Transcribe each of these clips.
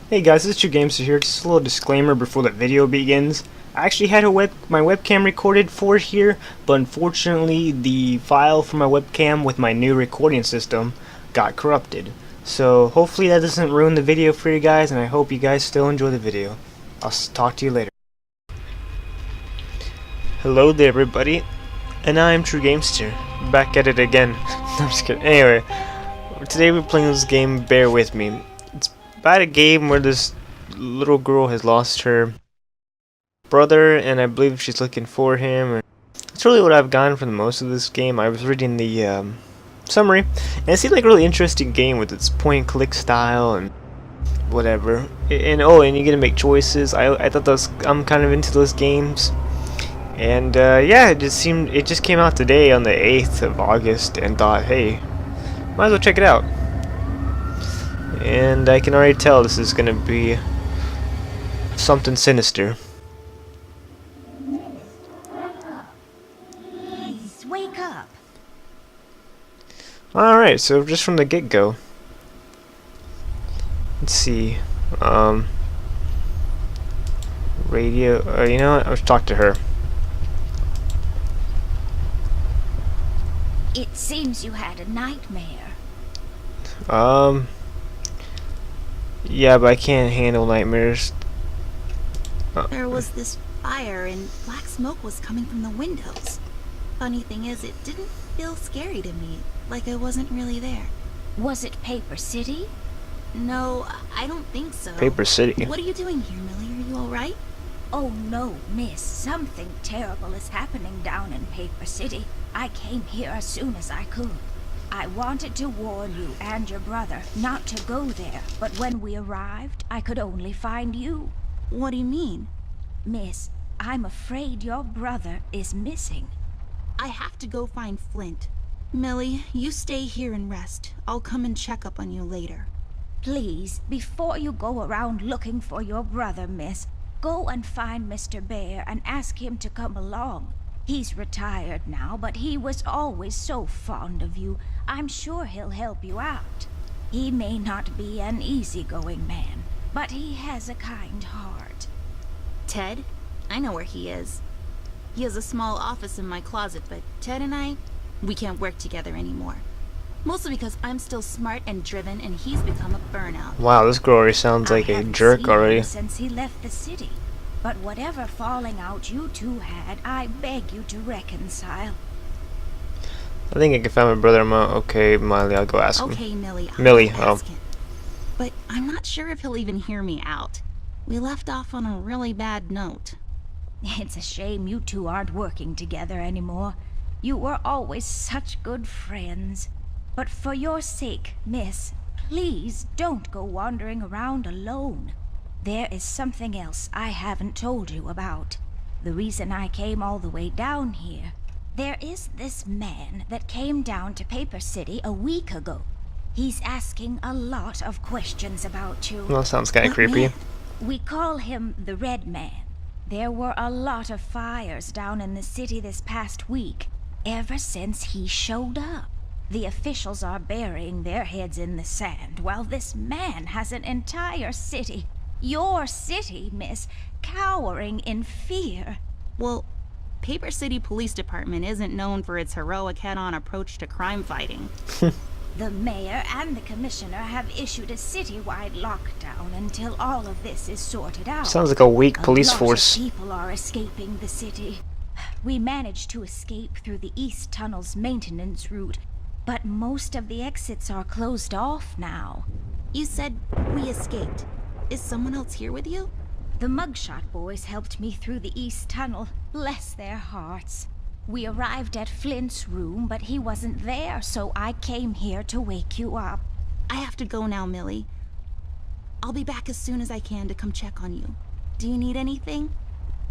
Hey guys, this is TrueGamester here. Just a little disclaimer before the video begins. I actually had my webcam recorded for here, but unfortunately the file for my webcam with my new recording system got corrupted. So hopefully that doesn't ruin the video for you guys, and I hope you guys still enjoy the video. I'll talk to you later. Hello there everybody, and I'm TrueGamester, back at it again. I'm just kidding. Anyway, today we're playing this game, Bear With Me. It's about a game where this little girl has lost her brother, and I believe she's looking for him. And that's really what I've gotten from most of this game. I was reading the summary, and it seemed like a really interesting game with its point-and-click style and whatever. And you get to make choices. I thought I'm kind of into those games. And yeah, it just came out today on the 8th of August, and thought, hey, might as well check it out. And I can already tell this is gonna be something sinister. Please wake up. Alright, so just from the get-go, let's see, radio, you know what, let's talk to her. It seems you had a nightmare. Yeah, but I can't handle nightmares. There was this fire and black smoke was coming from the windows. Funny thing is, it didn't feel scary to me, like I wasn't really there. Was it Paper City? No, I don't think so. Paper City. What are you doing here, Millie? Are you alright? Oh no, miss. Something terrible is happening down in Paper City. I came here as soon as I could. I wanted to warn you and your brother not to go there, but when we arrived, I could only find you. What do you mean? Miss, I'm afraid your brother is missing. I have to go find Flint. Millie, you stay here and rest. I'll come and check up on you later. Please, before you go around looking for your brother, miss, go and find Mr. Bear and ask him to come along. He's retired now, but he was always so fond of you. I'm sure he'll help you out. He may not be an easygoing man, but he has a kind heart. Ted? I know where he is. He has a small office in my closet, but Ted and we can't work together anymore. Mostly because I'm still smart and driven, and he's become a burnout. Wow, this girl already sounds like a jerk already. Since he left the city. But whatever falling out you two had, I beg you to reconcile. I think I can find my brother. Okay, Miley, I'll go ask him. Okay, Millie. Millie, I'll ask him. But I'm not sure if he'll even hear me out. We left off on a really bad note. It's a shame you two aren't working together anymore. You were always such good friends. But for your sake, miss, please don't go wandering around alone. There is something else I haven't told you about. The reason I came all the way down here. There is this man that came down to Paper City a week ago. He's asking a lot of questions about you. Well, sounds kind of creepy. We call him the Red Man. There were a lot of fires down in the city this past week, ever since he showed up. The officials are burying their heads in the sand, while this man has an entire city, your city, miss, cowering in fear. Well, Paper City Police Department isn't known for its heroic head-on approach to crime fighting. The mayor and the commissioner have issued a citywide lockdown until all of this is sorted out. Sounds like a weak police force. A lot of people are escaping the city. We managed to escape through the East Tunnel's maintenance route, but most of the exits are closed off now. You said we escaped. Is someone else here with you? The Mugshot boys helped me through the East Tunnel. Bless their hearts. We arrived at Flint's room, but he wasn't there, so I came here to wake you up. I have to go now, Millie. I'll be back as soon as I can to come check on you. Do you need anything?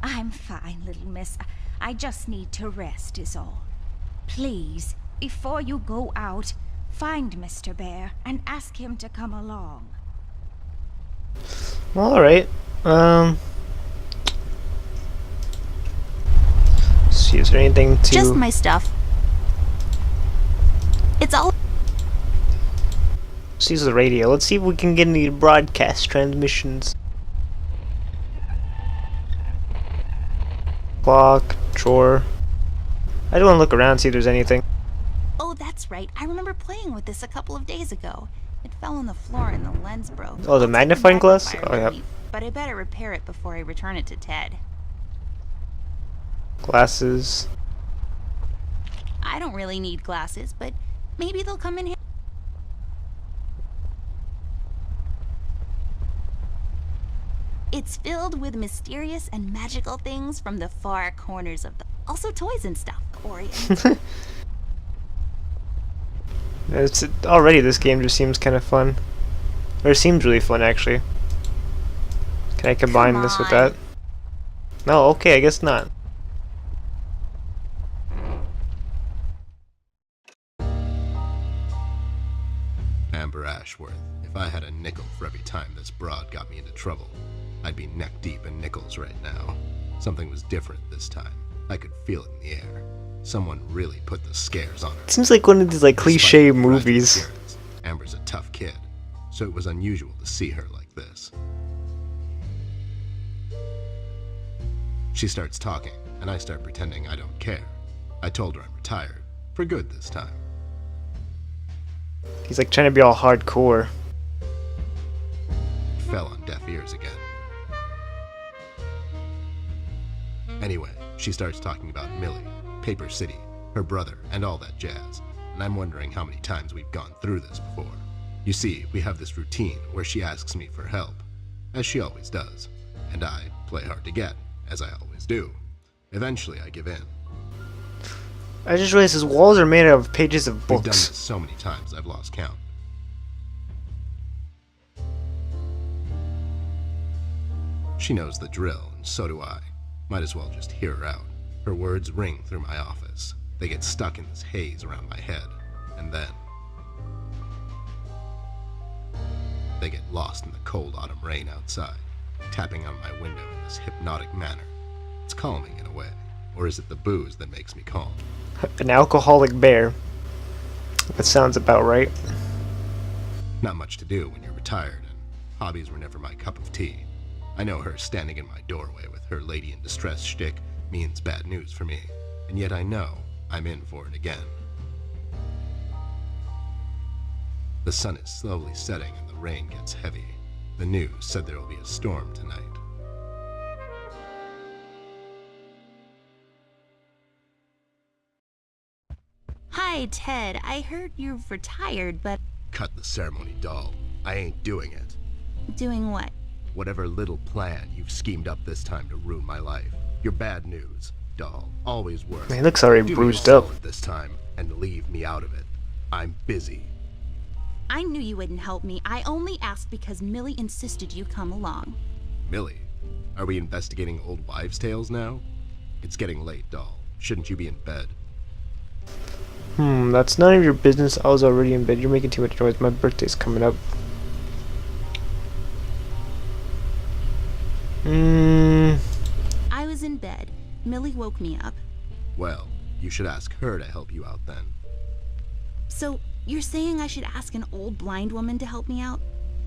I'm fine, little miss. I just need to rest is all. Please, before you go out, find Mr. Bear and ask him to come along. Alright. See, is there anything to... Just my stuff. It's all... Let's use the radio. Let's see if we can get any broadcast transmissions. Clock, drawer. I just want to look around, see if there's anything. Oh, that's right. I remember playing with this a couple of days ago. It fell on the floor and the lens broke. Oh, the I'll take magnifying glass? magnifier Oh, yeah. with me, but I better repair it before I return it to Ted. Glasses. I don't really need glasses, but maybe they'll come in handy. It's filled with mysterious and magical things from the far corners of the... Also toys and stuff. Orient. It's already this game just seems kind of fun. Or it seems really fun actually. Can I combine this with that? No, okay, I guess not. Amber Ashworth, if I had a nickel for every time this broad got me into trouble, I'd be neck deep in nickels right now. Something was different this time. I could feel it in the air. Someone really put the scares on her. It seems like one of these like cliche Despite her fragile movies. appearance, Amber's a tough kid, so it was unusual to see her like this. She starts talking, and I start pretending I don't care. I told her I'm retired, for good this time. He's like trying to be all hardcore. Fell on deaf ears again. Anyway, she starts talking about Millie, Paper City, her brother, and all that jazz, and I'm wondering how many times we've gone through this before. You see, we have this routine where she asks me for help, as she always does, and I play hard to get, as I always do. Eventually, I give in. I just realized his walls are made out of pages of We've done books. this so many times I've lost count. She knows the drill, and so do I. Might as well just hear her out. Her words ring through my office. They get stuck in this haze around my head, and then they get lost in the cold autumn rain outside, tapping on my window in this hypnotic manner. It's calming in a way, or is it the booze that makes me calm? An alcoholic bear. That sounds about right. Not much to do when you're retired, and hobbies were never my cup of tea. I know her standing in my doorway with her lady in distress shtick means bad news for me, and yet I know I'm in for it again. The sun is slowly setting and the rain gets heavy. The news said there will be a storm tonight. Hi, Ted. I heard you've retired, but... Cut the ceremony, doll. I ain't doing it. Doing what? Whatever little plan you've schemed up this time to ruin my life. You're bad news, doll. Always were. He looks already Do me a bruised up. solid this time and leave me out of it. I'm busy. I knew you wouldn't help me. I only asked because Millie insisted you come along. Millie, are we investigating old wives' tales now? It's getting late, doll. Shouldn't you be in bed? That's none of your business. I was already in bed. You're making too much noise. My birthday's coming up. I was in bed. Millie woke me up. Well, you should ask her to help you out then. So, you're saying I should ask an old blind woman to help me out?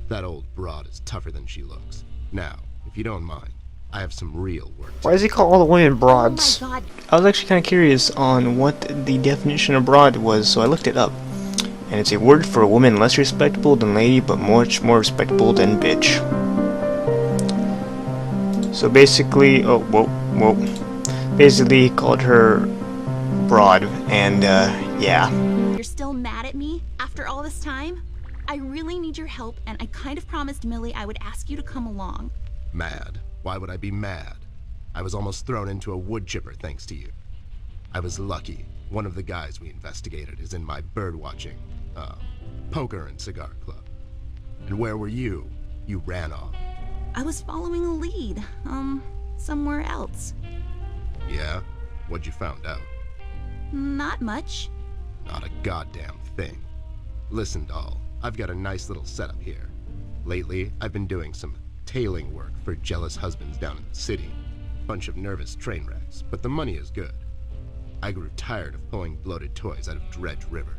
That old broad is tougher than she looks. Now, if you don't mind, I have some real work to Why does he call all the women broads? Oh my god. I was actually kind of curious on what the definition of broad was, so I looked it up. And it's a word for a woman less respectable than lady, but much more respectable than bitch. So basically, oh, whoa. Basically, he called her broad, and yeah. You're still mad at me after all this time? I really need your help, and I kind of promised Millie I would ask you to come along. Mad? Why would I be mad? I was almost thrown into a wood chipper thanks to you. I was lucky. One of the guys we investigated is in my bird-watching, poker and cigar club. And where were you? You ran off. I was following a lead, somewhere else. Yeah? What'd you found out? Not much. Not a goddamn thing. Listen, doll, I've got a nice little setup here. Lately, I've been doing some tailing work for jealous husbands down in the city. Bunch of nervous train wrecks, but the money is good. I grew tired of pulling bloated toys out of Dredge River.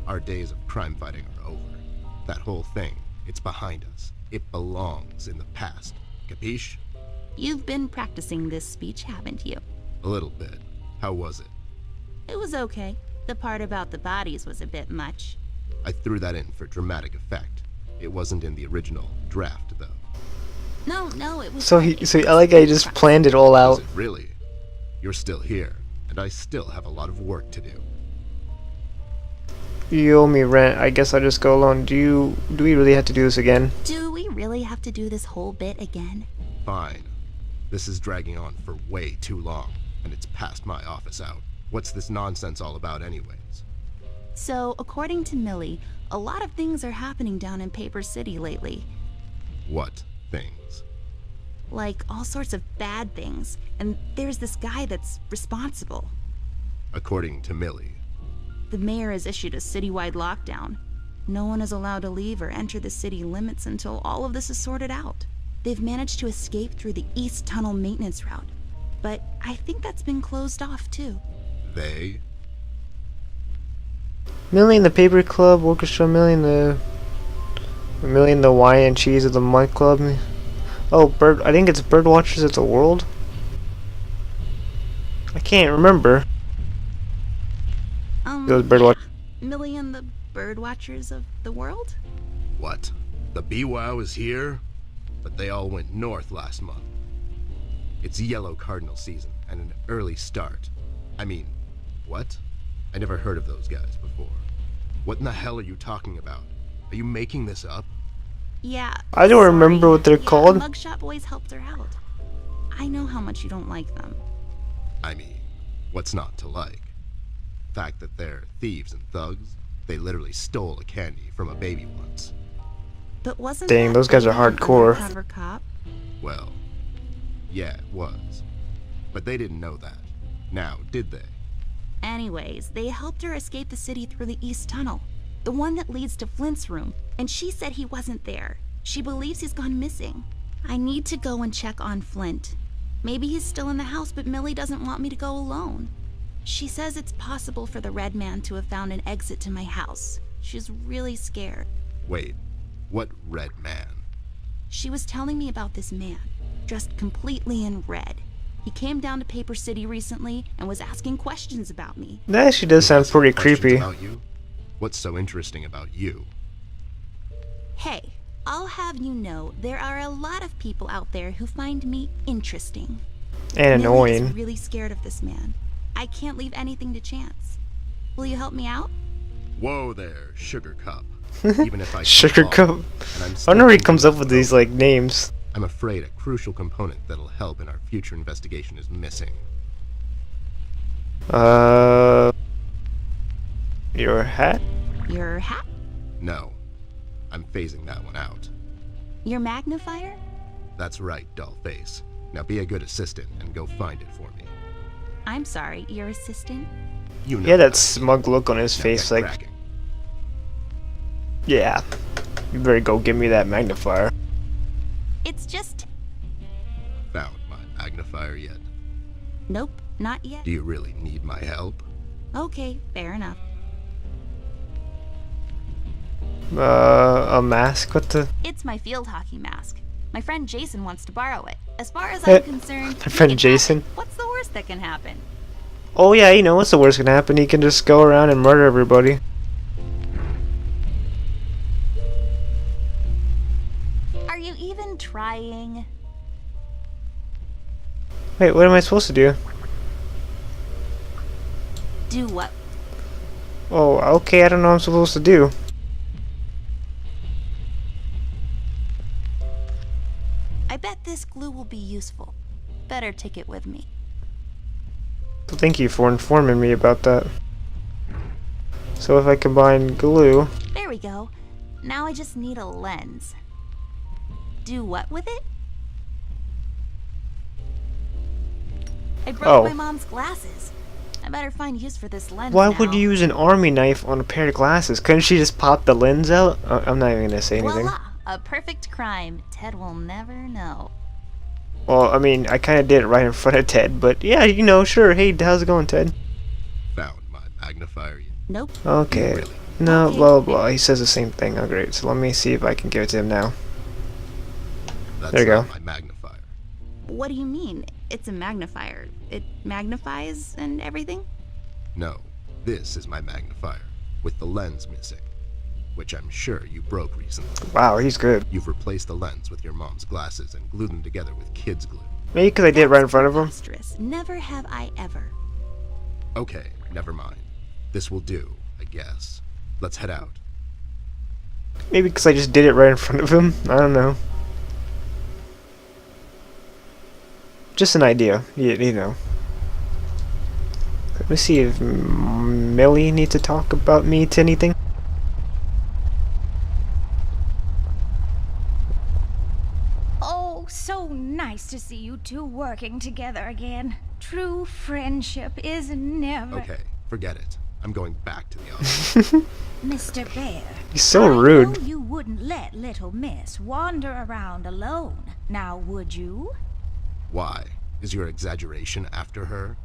Our days of crime fighting are over. That whole thing, it's behind us. It belongs in the past. Capiche? You've been practicing this speech, haven't you? A little bit. How was it? It was okay. The part about the bodies was a bit much. I threw that in for dramatic effect. It wasn't in the original draft, though. No, it was. So fine. I like how he just planned it all Was out. it really? You're still here, and I still have a lot of work to do. You owe me rent. I guess I'll just go alone. Do we really have to do this again? Do we really have to do this whole bit again? Fine. This is dragging on for way too long, and it's past my office out. What's this nonsense all about anyways? So, according to Millie, a lot of things are happening down in Paper City lately. What things? Like all sorts of bad things. And there's this guy that's responsible. According to Millie. The mayor has issued a citywide lockdown. No one is allowed to leave or enter the city limits until all of this is sorted out. They've managed to escape through the East Tunnel maintenance route, but I think that's been closed off too. They? Millie in the Paper Club Orchestra, Millie in the Wine and Cheese of the Mud Club. Oh, I think it's Birdwatchers of the World. I can't remember. Those birdwatch. Millie and the Birdwatchers of the World? What? The BWOW is here? But they all went north last month. It's yellow cardinal season and an early start. I mean, what? I never heard of those guys before. What in the hell are you talking about? Are you making this up? Yeah. I don't remember what they're called. The Mugshot Boys helped her out. I know how much you don't like them. I mean, what's not to like? The fact that they're thieves and thugs? They literally stole a candy from a baby once. But wasn't Dang, that those guys are an hardcore. undercover cop? Well, yeah, it was. But they didn't know that. Now, did they? Anyways, they helped her escape the city through the East Tunnel, the one that leads to Flint's room, and she said he wasn't there. She believes he's gone missing. I need to go and check on Flint. Maybe he's still in the house, but Millie doesn't want me to go alone. She says it's possible for the Red Man to have found an exit to my house. She's really scared. Wait, what Red Man? She was telling me about this man, dressed completely in red. He came down to Paper City recently and was asking questions about me. That actually does sound pretty Questions creepy. About you? What's so interesting about you? Hey, I'll have you know there are a lot of people out there who find me interesting. And Millie is annoying. really scared of this man. I can't leave anything to chance. Will you help me out? Whoa there, Sugar Cup. Even if I Sugar come Cup. along, and I'm I still wonder where he thinking comes up of with the these road, like names. I'm afraid a crucial component that'll help in our future investigation is missing. Your hat? Your hat? No, I'm phasing that one out. Your magnifier? That's right, Dollface. Now be a good assistant and go find it for me. I'm sorry, your assistant? You know He had that how smug look on his Now face, get like, cracking. yeah. You better go give me that magnifier. It's just... Found my magnifier yet? Nope, not yet. Do you really need my help? Okay, fair enough. A mask? What the? It's my field hockey mask. My friend Jason wants to borrow it. As far as Eh, I'm concerned, my friend he can have Jason? it. What's the worst that can happen? Oh yeah, you know what's the worst gonna happen? He can just go around and murder everybody. Are you even trying? Wait, what am I supposed to do? Do what? Oh, okay, I don't know what I'm supposed to do. I bet this glue will be useful. Better take it with me. So thank you for informing me about that. So if I combine glue... There we go. Now I just need a lens. Do what with it? I broke Oh. my mom's glasses. I better find use for this lens Why now. would you use an army knife on a pair of glasses? Couldn't she just pop the lens out? I'm not even gonna say anything. Voila! A perfect crime. Ted will never know. Well, I mean, I kinda did it right in front of Ted, but yeah, you know, sure. Hey, how's it going, Ted? Found my magnifier yet? Nope. Okay. Really? No, Okay. blah, blah, blah. He says the same thing. Oh, great. So let me see if I can give it to him now. That's There you go. not my magnifier. What do you mean? It's a magnifier. It magnifies and everything? No, this is my magnifier, with the lens missing, which I'm sure you broke recently. Wow, he's good. You've replaced the lens with your mom's glasses and glued them together with kids' glue. Maybe because I did it right in front of him. Preposterous. Never have I ever. Okay, never mind. This will do, I guess. Let's head out. Maybe because I just did it right in front of him. I don't know. Just an idea, you know. Let me see if Millie needs to talk about me to anything. Oh, so nice to see you two working together again. True friendship is never... Okay, forget it. I'm going back to the office. Mr. Bear. He's so I rude. know you wouldn't let little Miss wander around alone. Now, would you? Why? Is your exaggeration after her?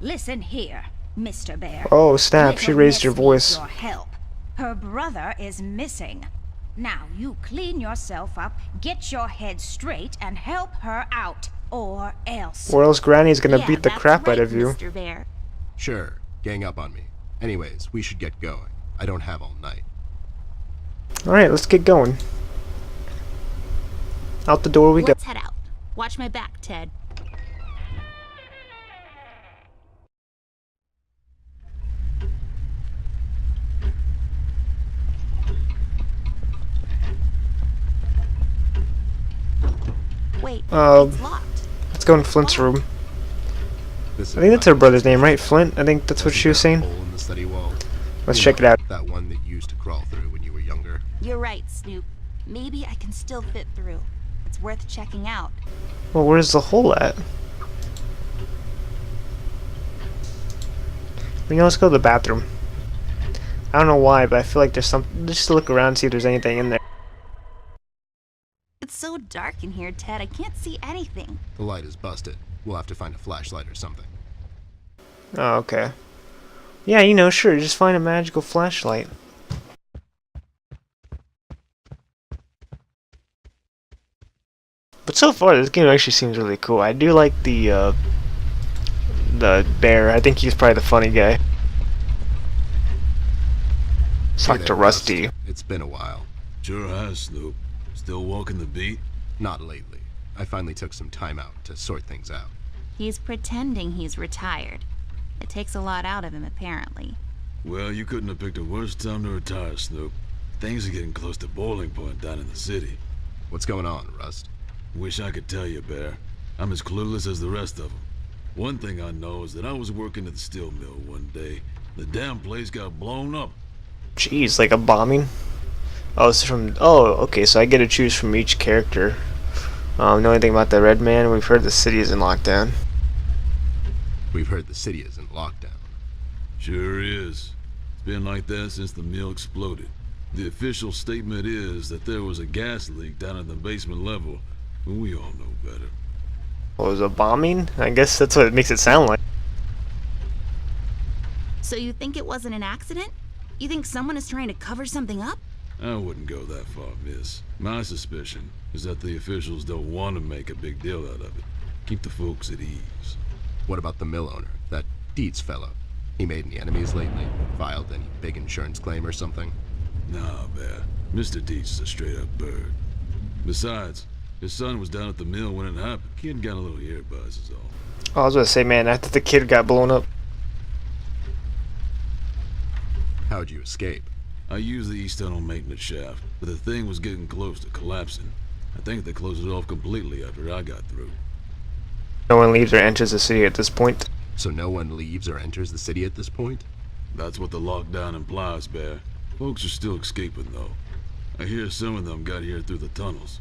Listen here, Mr. Bear. Oh, snap. She Little raised her Miss voice. needs your help. Her brother is missing. Now, you clean yourself up, get your head straight, and help her out. Or else. Or else Granny's gonna Yeah, beat the that's crap right, out of you. Mr. Bear. Sure, gang up on me. Anyways, we should get going. I don't have all night. Alright, let's get going. Out the door we go. Let's head out. Watch my back, Ted. Wait, it's locked. Let's go in Flint's room. This I think that's her brother's name, right? Flint? I think that's what she was saying. Hole in the study wall. Let's You check know, it out. That one that you used to crawl through when you were younger. You're right, Snoop. Maybe I can still fit through. It's worth checking out. Well, where's the hole at? You know, let's go to the bathroom. I don't know why, but I feel like there's something. Just to look around and see if there's anything in there. It's so dark in here, Ted. I can't see anything. The light is busted. We'll have to find a flashlight or something. Oh, okay. Yeah, you know, sure, just find a magical flashlight. But so far, this game actually seems really cool. I do like the bear. I think he's probably the funny guy. Let's talk Hey to there, Rusty. Rust. It's been a while. Sure has, Snoop. Still walking the beat? Not lately. I finally took some time out to sort things out. He's pretending he's retired. It takes a lot out of him, apparently. Well, you couldn't have picked a worse time to retire, Snoop. Things are getting close to boiling point down in the city. What's going on, Rust? Wish I could tell you, Bear. I'm as clueless as the rest of them. One thing I know is that I was working at the steel mill one day. The damn place got blown up. Jeez, like a bombing? Oh, it's from... Oh, okay, so I get to choose from each character. Know anything about the Red Man? We've heard the city is in lockdown. We've heard the city is in lockdown. Sure is. It's been like that since the mill exploded. The official statement is that there was a gas leak down at the basement level, but we all know better. What was a bombing? I guess that's what it makes it sound like. So you think it wasn't an accident? You think someone is trying to cover something up? I wouldn't go that far, miss. My suspicion is that the officials don't want to make a big deal out of it. Keep the folks at ease. What about the mill owner, that Dietz fellow? He made any enemies lately? Filed any big insurance claim or something? Nah, Bear. Mr. Dietz is a straight-up bird. Besides, his son was down at the mill when it happened. Kid got a little earbuzz is all. Oh, I was gonna say, man, after the kid got blown up. How'd you escape? I used the east tunnel maintenance shaft, but the thing was getting close to collapsing. I think they closed it off completely after I got through. No one leaves or enters the city at this point. So no one leaves or enters the city at this point? That's what the lockdown implies, Bear. Folks are still escaping, though. I hear some of them got here through the tunnels.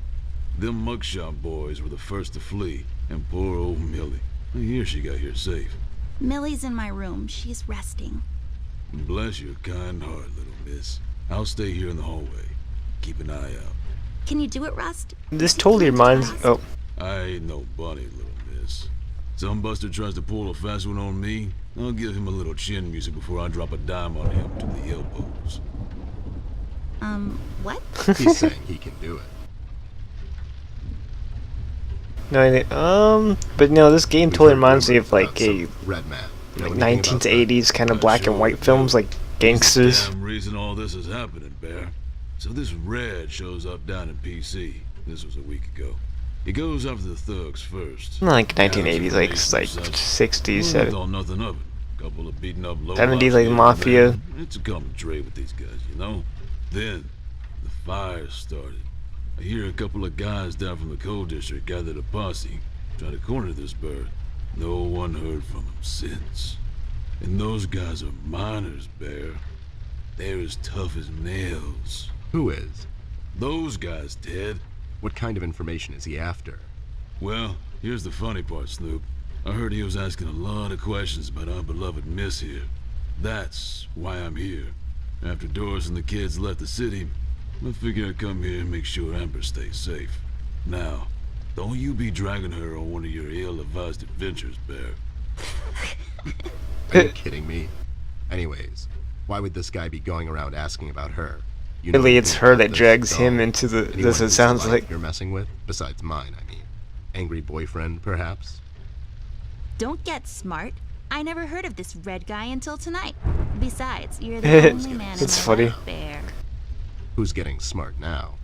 Them mugshot boys were the first to flee, and poor old Millie. I hear she got here safe. Millie's in my room. She's resting. Bless your kind heart, little miss. I'll stay here in the hallway. Keep an eye out. Can you do it, Rust? This totally reminds... Oh, I ain't no bunny, little miss. Some buster tries to pull a fast one on me, I'll give him a little chin music before I drop a dime on him to the elbows. What? He's saying he can do it. But no, this game We've totally heard reminds me rumors of like about a some Red Man. You know like anything about that? 1980s kind of I black and sure white do. films, like He's the gangsters. damn reason all this is happening, Bear. So this Red shows up down in PC. This was a week ago. He goes after the thugs first. Not like Gathers 1980s, like information, such. 60s, Well, I thought nothing of it. Couple of beaten up low 70s, like mafia. It's a common trait with these guys, you know. Then the fire started. I hear a couple of guys down from the coal district gathered a posse, try to corner this bird. No one heard from him since. And those guys are miners, Bear. They're as tough as nails. Who is? Those guys, Ted. What kind of information is he after? Well, here's the funny part, Snoop. I heard he was asking a lot of questions about our beloved Miss here. That's why I'm here. After Doris and the kids left the city, I figured I'd come here and make sure Amber stays safe. Now, don't you be dragging her on one of your ill-advised adventures, Bear. Are you kidding me? Anyways, why would this guy be going around asking about her? You know Really, it's anything her about that this drags doll? him into the. Anyone This it whose sounds life like. you're messing with, besides mine, I mean. Angry boyfriend, perhaps? Don't get smart. I never heard of this Red guy until tonight. Besides, you're the only man in It's my funny. life, Bear. Who's getting smart now?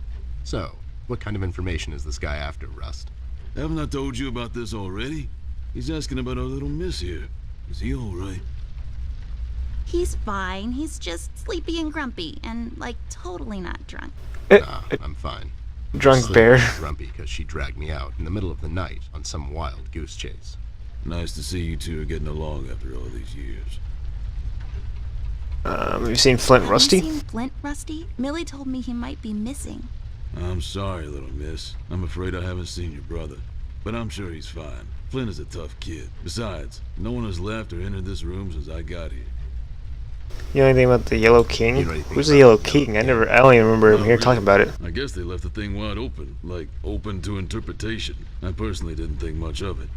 So, what kind of information is this guy after, Rust? Haven't I told you about this already? He's asking about our little Miss here. Is he alright? He's fine. He's just sleepy and grumpy and, like, totally not drunk. Nah, I'm fine. Drunk Sleepy bear. and grumpy because she dragged me out in the middle of the night on some wild goose chase. Nice to see you two are getting along after all these years. Have you seen Flint Have Rusty? you seen Flint, Rusty? Millie told me he might be missing. I'm sorry, little miss. I'm afraid I haven't seen your brother. But I'm sure he's fine. Flint is a tough kid. Besides, no one has left or entered this room since I got here. You know anything about the Yellow King? You know anything Who's the about Yellow the Yellow King? I King? don't even remember him Not here really. talking about it. I guess they left the thing wide open, like open to interpretation. I personally didn't think much of it.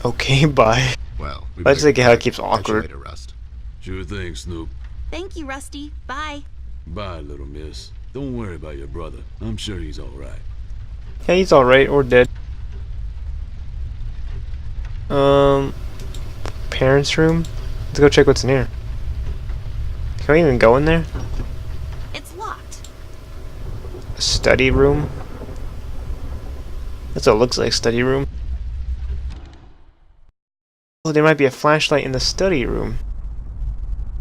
Okay, bye. Well, we I just better like how it get keeps back. Catch you awkward. later, Rust. Sure thing, Snoop. Thank you, Rusty. Bye. Bye, little miss. Don't worry about your brother. I'm sure he's alright. Yeah, he's alright, or dead. Parents' room? Let's go check what's in here. Can we even go in there? It's locked. Study room? That's what it looks like, study room. Oh, there might be a flashlight in the study room.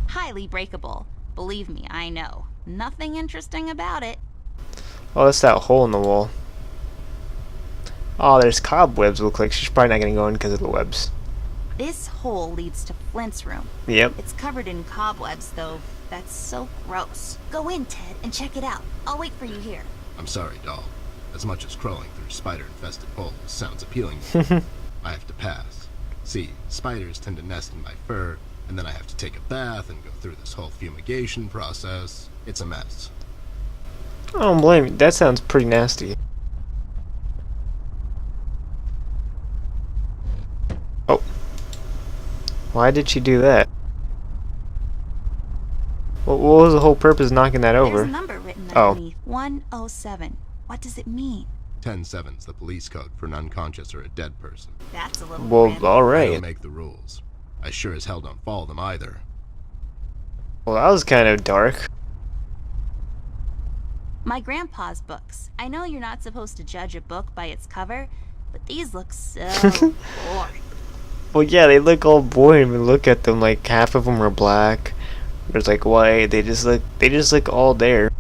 Highly breakable. Believe me, I know. Nothing interesting about it. Oh, that's that hole in the wall. Oh, there's cobwebs, look like. She's probably not gonna go in because of the webs. This hole leads to Flint's room. Yep. It's covered in cobwebs, though. That's so gross. Go in, Ted, and check it out. I'll wait for you here. I'm sorry, doll. As much as crawling through spider-infested holes sounds appealing, I have to pass. See, spiders tend to nest in my fur, and then I have to take a bath and go through this whole fumigation process. It's a mess. I don't blame you. That sounds pretty nasty. Oh. Why did she do that? What was the whole purpose of knocking that There's over? a number written Oh. underneath. 107. What does it mean? 10-7's the police code for an unconscious or a dead person. That's a little Well, random. I alright. don't make the rules. I sure as hell don't follow them either. Well, that was kind of dark. My grandpa's books. I know you're not supposed to judge a book by its cover, but these look so boring. Well, yeah, they look all boring. But look at them, like half of them are black. There's like white. They just look all there.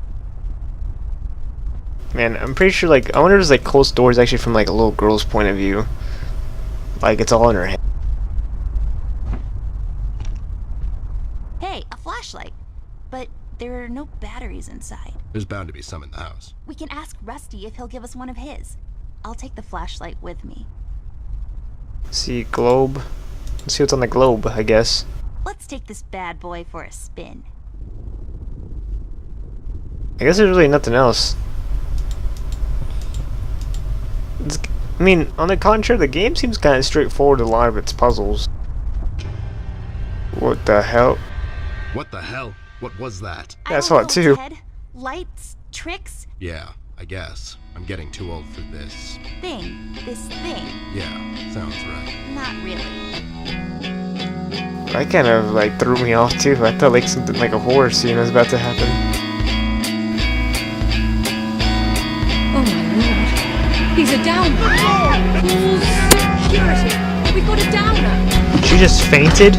Man, I'm pretty sure. Like, I wonder if it's like closed doors actually from like a little girl's point of view. Like it's all in her head. Hey, a flashlight. But there are no batteries inside. There's bound to be some in the house. We can ask Rusty if he'll give us one of his. I'll take the flashlight with me. See globe. Let's see what's on the globe. I guess. Let's take this bad boy for a spin. I guess there's really nothing else. I mean, on the contrary, the game seems kind of straightforward in a lot of its puzzles. What the hell? What the hell? What was that? I Yeah, I don't saw it know, too. Ted. Lights? Tricks? Yeah, I guess. I'm getting too old for this. This thing. Yeah, sounds right. Not really. That kind of like threw me off too. I thought like something like a horror scene was about to happen. Oh my lord. He's a downer. Security. We've got a downer. She just fainted?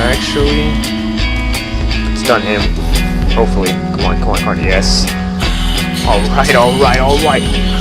Actually, stun him. Hopefully. Come on, come on, come on. Yes. Alright, alright, alright.